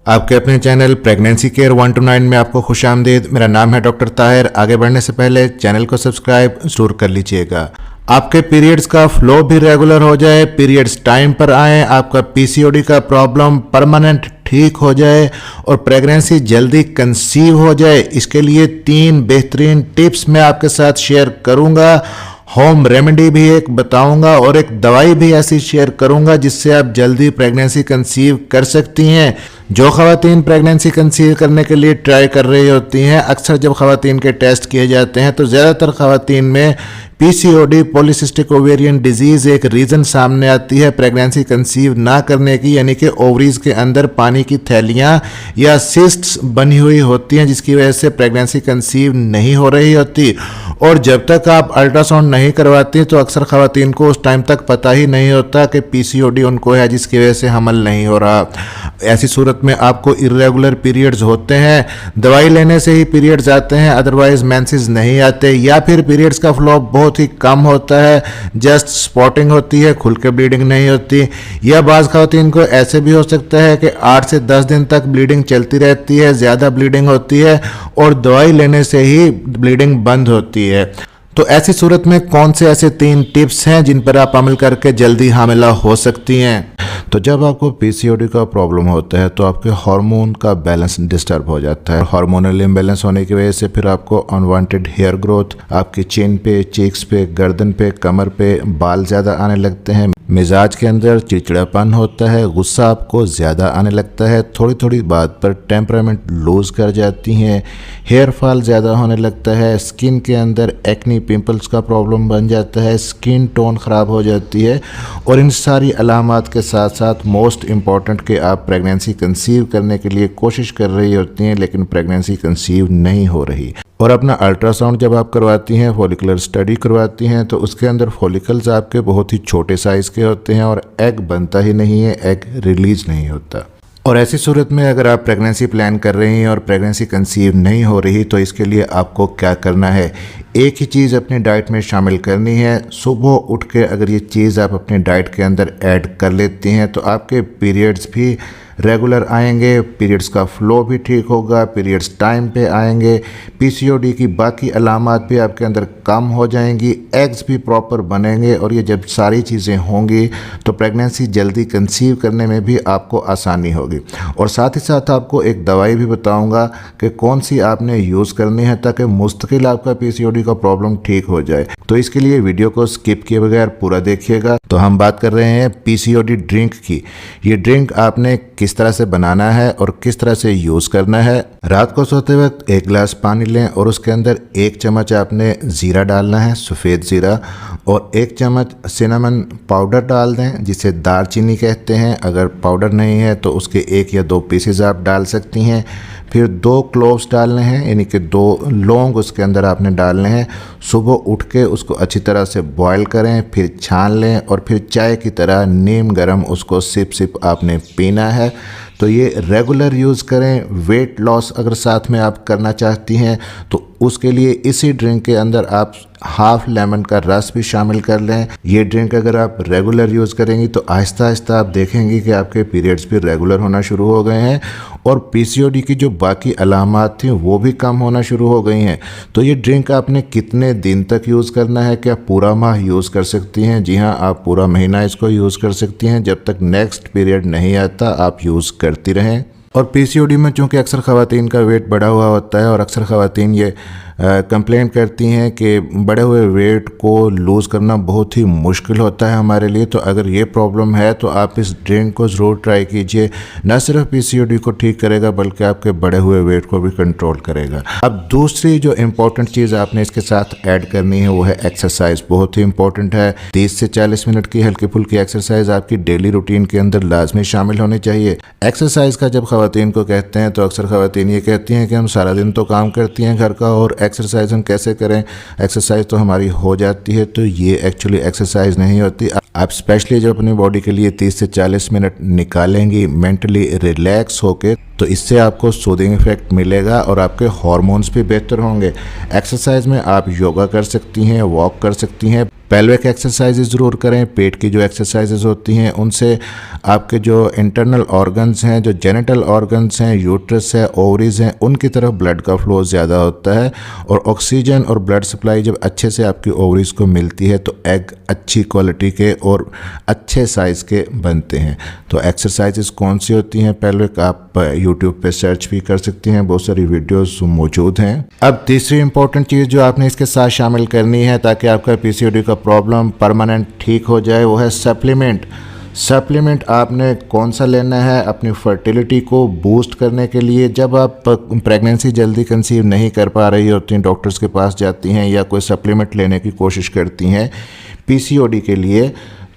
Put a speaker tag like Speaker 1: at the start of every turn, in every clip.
Speaker 1: आपके अपने channel pregnancy care 1 to 9 में आपको खुशामदीद। मेरा नाम है डॉक्टर ताहिर। आगे बढ़ने से पहले चैनल को सब्सक्राइब जरूर कर लीजिएगा। आपके पीरियड्स का फ्लो भी रेगुलर हो जाए, पीरियड्स टाइम पर आए, आपका पीसीओडी का प्रॉब्लम परमानेंट ठीक हो जाए और प्रेगनेंसी जल्दी कंसीव हो जाए, इसके लिए 3 बेहतरीन टिप्स मैं आपके साथ शेयर करूंगा। होम रेमेडी भी एक बताऊंगा और एक दवाई भी ऐसी शेयर करूंगा जिससे आप जल्दी प्रेगनेंसी कंसीव कर सकती हैं। जो ख़वातीन प्रेगनेंसी कंसीव करने के लिए ट्राई कर रही होती हैं, अक्सर जब ख़वातीन के टेस्ट किए जाते हैं तो ज़्यादातर ख़वातीन में पीसीओडी पॉलीसिस्टिक ओवेरियन डिजीज़ एक रीज़न सामने आती है प्रेगनेंसी कंसीव ना करने की, यानी कि ओवरीज के अंदर पानी की थैलियाँ या सिस्ट्स बनी हुई होती हैं जिसकी वजह से प्रेगनेंसी कंसीव नहीं हो रही होती। और जब तक आप अल्ट्रासाउंड नहीं करवाती तो अक्सर ख़वातीन को उस टाइम तक पता ही नहीं होता कि पीसीओडी उनको है जिसकी वजह से हमल नहीं हो रहा। ऐसी सूरत में आपको इर्रेगुलर पीरियड्स होते हैं, दवाई लेने से ही पीरियड्स आते हैं, अदरवाइज मेंसेस नहीं आते, या फिर पीरियड्स का फ्लो बहुत ही कम होता है, जस्ट स्पॉटिंग होती है, खुल के ब्लीडिंग नहीं होती, या बाज़ ख़वातीन को ऐसे भी हो सकता है कि 8 से 10 दिन तक ब्लीडिंग चलती रहती है, ज़्यादा ब्लीडिंग होती है और दवाई लेने से ही ब्लीडिंग बंद होती है। तो ऐसी सूरत में कौन से ऐसे 3 टिप्स हैं जिन पर आप अमल करके जल्दी हामिला हो सकती हैं? तो जब आपको पीसीओडी का प्रॉब्लम होता है तो आपके हार्मोन का बैलेंस डिस्टर्ब हो जाता है। हार्मोनल इम्बैलेंस होने की वजह से फिर आपको अनवांटेड हेयर ग्रोथ, आपकी चिन पे, चीक्स पे, गर्दन पे, कमर पे बाल ज़्यादा आने लगते हैं, मिजाज के अंदर चिड़चिड़ापन होता है, गुस्सा आपको ज़्यादा आने लगता है, थोड़ी थोड़ी बात पर टेम्परामेंट लूज़ कर जाती हैं, हेयर फॉल ज़्यादा होने लगता है, स्किन के अंदर एक्नी पिंपल्स का प्रॉब्लम बन जाता है, स्किन टोन ख़राब हो जाती है। और इन सारी अलामात के साथ साथ मोस्ट इम्पॉर्टेंट कि आप प्रेगनेंसी कंसीव करने के लिए कोशिश कर रही होती हैं लेकिन प्रेगनेंसी कंसीव नहीं हो रही। और अपना अल्ट्रासाउंड जब आप करवाती हैं, फॉलिकुलर स्टडी करवाती हैं, तो उसके अंदर फॉलिकल्स आपके बहुत ही छोटे साइज़ के होते हैं और एग बनता ही नहीं है, एग रिलीज नहीं होता। और ऐसी सूरत में अगर आप प्रेगनेंसी प्लान कर रही हैं और प्रेगनेंसी कंसीव नहीं हो रही तो इसके लिए आपको क्या करना है? एक ही चीज़ अपनी डाइट में शामिल करनी है। सुबह उठ के अगर ये चीज़ आप अपने डाइट के अंदर ऐड कर लेती हैं तो आपके पीरियड्स भी रेगुलर आएंगे, पीरियड्स का फ्लो भी ठीक होगा, पीरियड्स टाइम पे आएंगे, पीसीओडी की बाकी अलामात भी आपके अंदर कम हो जाएंगी, एग्स भी प्रॉपर बनेंगे। और ये जब सारी चीज़ें होंगी तो प्रेगनेंसी जल्दी कंसीव करने में भी आपको आसानी होगी। और साथ ही साथ आपको एक दवाई भी बताऊंगा कि कौन सी आपने यूज़ करनी है ताकि मुस्तकिल आपका पीसीओडी का प्रॉब्लम ठीक हो जाए। तो इसके लिए वीडियो को स्किप किए बगैर पूरा देखिएगा। तो हम बात कर रहे हैं पीसीओडी ड्रिंक की। ये ड्रिंक आपने किस तरह से बनाना है और किस तरह से यूज़ करना है। रात को सोते वक्त 1 गिलास पानी लें और उसके अंदर 1 चम्मच आपने ज़ीरा डालना है, सफ़ेद ज़ीरा, और 1 चम्मच सिनेमन पाउडर डाल दें जिसे दालचीनी कहते हैं। अगर पाउडर नहीं है तो उसके 1 या 2 पीसेस आप डाल सकती हैं। फिर 2 क्लोव्स डालने हैं, यानी कि 2 लौंग उसके अंदर आपने डालने हैं। सुबह उठ के उसको अच्छी तरह से बॉयल करें, फिर छान लें और फिर चाय की तरह नीम गरम उसको सिप सिप आपने पीना है। तो ये रेगुलर यूज़ करें। वेट लॉस अगर साथ में आप करना चाहती हैं तो उसके लिए इसी ड्रिंक के अंदर आप हाफ लेमन का रस भी शामिल कर लें। ये ड्रिंक अगर आप रेगुलर यूज़ करेंगी तो आहिस्ता आहिस्ता आप देखेंगी कि आपके पीरियड्स भी रेगुलर होना शुरू हो गए हैं और पीसीओडी की जो बाकी अलामात थी वो भी कम होना शुरू हो गई हैं। तो ये ड्रिंक आपने कितने दिन तक यूज़ करना है? क्या पूरा माह यूज़ कर सकती हैं? जी हाँ, आप पूरा महीना इसको यूज़ कर सकती हैं। जब तक नेक्स्ट पीरियड नहीं आता आप यूज़ करती रहें। और पीसीओडी में चूँकि अक्सर ख़वातीन का वेट बढ़ा हुआ होता है और अक्सर ख़वातीन ये कंप्लेन करती हैं कि बढ़े हुए वेट को लूज़ करना बहुत ही मुश्किल होता है हमारे लिए। तो अगर ये प्रॉब्लम है तो आप इस ड्रिंक को ज़रूर ट्राई कीजिए। न सिर्फ पीसीओडी को ठीक करेगा बल्कि आपके बढ़े हुए वेट को भी कंट्रोल करेगा। अब दूसरी जो इम्पोर्टेंट चीज़ आपने इसके साथ ऐड करनी है वो है एक्सरसाइज। बहुत ही इंपॉर्टेंट है। 30 से 40 मिनट की हल्की फुल्की एक्सरसाइज आपकी डेली रूटीन के अंदर लाजमी शामिल होनी चाहिए। एक्सरसाइज का जब ख़वातीन को कहते हैं तो अक्सर ख़वातीन ये कहती हैं कि हम सारा दिन तो काम करती हैं घर का और एक्सरसाइज हम कैसे करें, एक्सरसाइज तो हमारी हो जाती है। तो ये एक्चुअली एक्सरसाइज नहीं होती। आप स्पेशली जब अपनी बॉडी के लिए 30 से 40 मिनट निकालेंगी मेंटली रिलैक्स होके तो इससे आपको सूदिंग इफेक्ट मिलेगा और आपके हार्मोन्स भी बेहतर होंगे। एक्सरसाइज में आप योगा कर सकती हैं, वॉक कर सकती हैं, पेल्विक एक्सरसाइजेज ज़रूर करें। पेट की जो एक्सरसाइजेज होती हैं उनसे आपके जो इंटरनल ऑर्गन्स हैं, जो जेनिटल ऑर्गन्स हैं, यूट्रस है, ओवरीज हैं, उनकी तरफ ब्लड का फ्लो ज़्यादा होता है और ऑक्सीजन और ब्लड सप्लाई जब अच्छे से आपकी ओवरीज को मिलती है तो एग अच्छी क्वालिटी के और अच्छे साइज़ के बनते हैं। तो एक्सरसाइजेज कौन सी होती हैं पेल्विक, आप यूट्यूब पे सर्च भी कर सकती हैं, बहुत सारी वीडियोस मौजूद हैं। अब तीसरी इंपॉर्टेंट चीज़ जो आपने इसके साथ शामिल करनी है ताकि आपका पीसीओडी का प्रॉब्लम परमानेंट ठीक हो जाए वो है सप्लीमेंट। सप्लीमेंट आपने कौन सा लेना है अपनी फर्टिलिटी को बूस्ट करने के लिए। जब आप प्रेगनेंसी जल्दी कंसीव नहीं कर पा रही होती हैं, डॉक्टर्स के पास जाती हैं या कोई सप्लीमेंट लेने की कोशिश करती हैं पीसीओडी के लिए,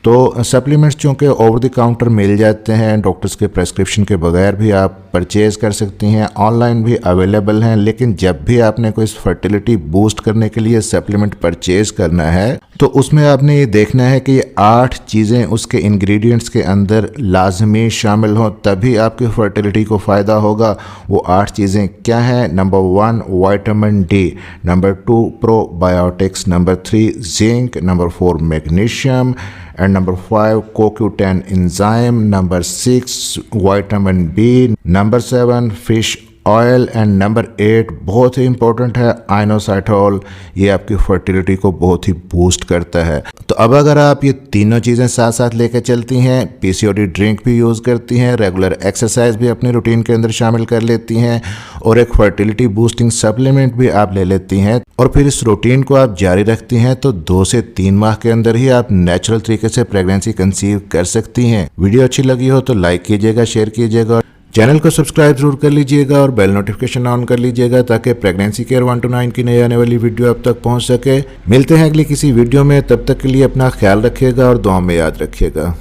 Speaker 1: तो सप्लीमेंट्स चूँकि ओवर द काउंटर मिल जाते हैं, डॉक्टर्स के प्रेस्क्रिप्शन के बगैर भी आप परचेज़ कर सकती हैं, ऑनलाइन भी अवेलेबल हैं। लेकिन जब भी आपने कोई फर्टिलिटी बूस्ट करने के लिए सप्लीमेंट परचेज़ करना है तो उसमें आपने ये देखना है कि ये 8 चीज़ें उसके इंग्रेडिएंट्स के अंदर लाजमी शामिल हों, तभी आपकी फर्टिलिटी को फ़ायदा होगा। वो 8 चीज़ें क्या हैं? Number 1 vitamin D, number 2 probiotics, number 3 zinc, number 4 magnesium, and number 5 CoQ10 enzyme, number 6 vitamin B, number 7 fish oil and number 8 बहुत ही इंपॉर्टेंट है आइनोसाइटोल। ये आपकी फर्टिलिटी को बहुत ही बूस्ट करता है। तो अब अगर आप ये तीनों चीज़ें साथ साथ लेकर चलती हैं, पीसीओडी ड्रिंक भी यूज़ करती हैं, रेगुलर एक्सरसाइज भी अपने रूटीन के अंदर शामिल कर लेती हैं और एक फर्टिलिटी बूस्टिंग सप्लीमेंट भी आप ले लेती हैं और फिर इस रूटीन को आप जारी रखती हैं, तो 2 से 3 माह के अंदर ही आप नेचुरल तरीके से प्रेगनेंसी कंसीव कर सकती हैं। वीडियो अच्छी लगी हो तो लाइक कीजिएगा, शेयर कीजिएगा, चैनल को सब्सक्राइब जरूर कर लीजिएगा और बेल नोटिफिकेशन ऑन कर लीजिएगा ताकि प्रेगनेंसी केयर 1 to 9 की नई आने वाली वीडियो आप तक पहुंच सके। मिलते हैं अगली किसी वीडियो में, तब तक के लिए अपना ख्याल रखिएगा और दुआ में याद रखिएगा।